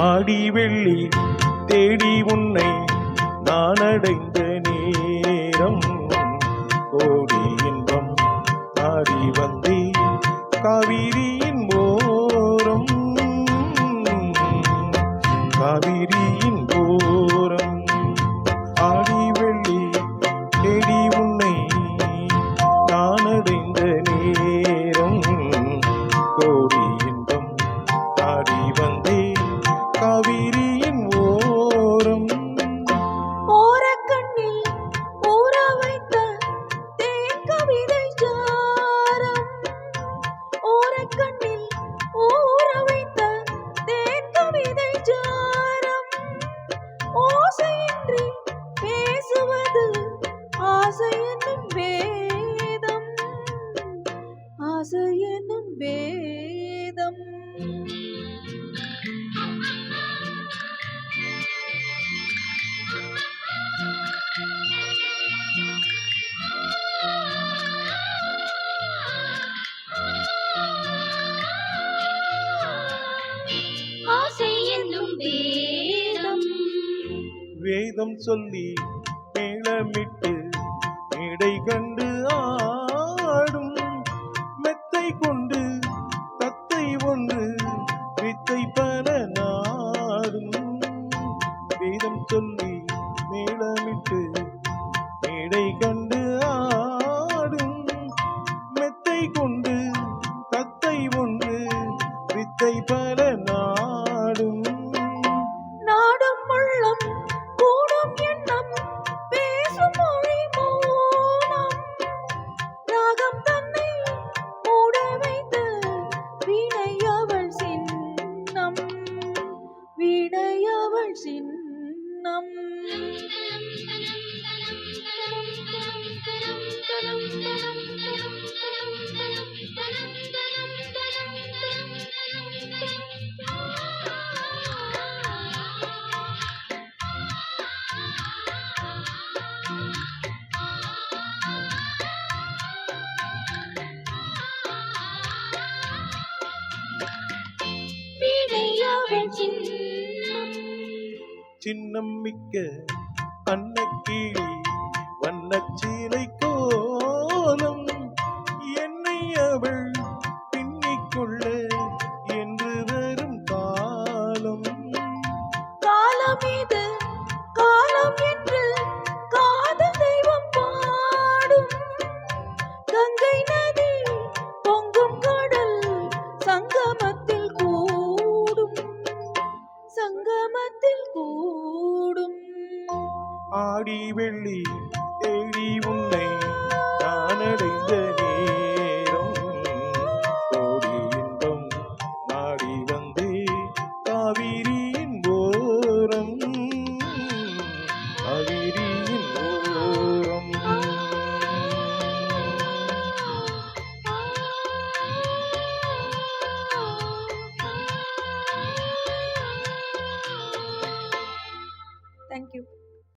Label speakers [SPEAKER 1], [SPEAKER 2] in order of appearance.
[SPEAKER 1] ஆடி வெள்ளி தேடி உன்னை நான் அடைந்த நேரம் கோடி இன்பம் நாடி வந்தே காவிரியின் ஓரம் காவிரியின் ஓரம் ஆடி வெள்ளி தேடி உன்னை நான் அடைந்த நேரம் கோடி இன்பம் நாடி வந்தே காவிரியின் ஓரம்
[SPEAKER 2] ஓரக்கண்ணில் ஊற வைத்த தேன் கவிதை சாரம் ஓரக்கண்ணில் ஊற வைத்த தேன் கவிதை சாரம் ஓசையின்றி பேசுவது ஆசை என்னும் வேதம் ஆசை என்னும் வேதம் ஆசை என்னும் வேதம்
[SPEAKER 1] வேதம் சொல்லி மேளமிட்டு மேடை கண்டு ஆடும் மெத்தை கொண்டு தத்தை ஒன்று வித்தை பல நாடும் வேதம் சொல்லி மேளமிட்டு மேடை கண்டு ஆடும் மெத்தை கொண்டு தத்தை ஒன்று வித்தை பல நாடும்
[SPEAKER 2] நாடும் உள்ளம் கூடும் எண்ணம் பேசும் மொழி மௌனம் ராகம் தன்னை மூட வைத்த வீணை அவள் சின்னம் வீணை அவள் சின்னம் வீணை அவள் சின்னம்
[SPEAKER 1] சின்னம் மிக்க அன்னக்கிளி வண்ணச்சீலை கோலம் என்னை அவள் பின்னிக்கொள்ள என்று வரும் காலம்
[SPEAKER 2] காலம் இது காலம் என்று காதல் தெய்வம் பாடும் கங்கை நதி பொங்கும் கடல் சங்கமத்தில் கூடும் சங்கமத்தில் கூடும்
[SPEAKER 1] ஆடி வெள்ளி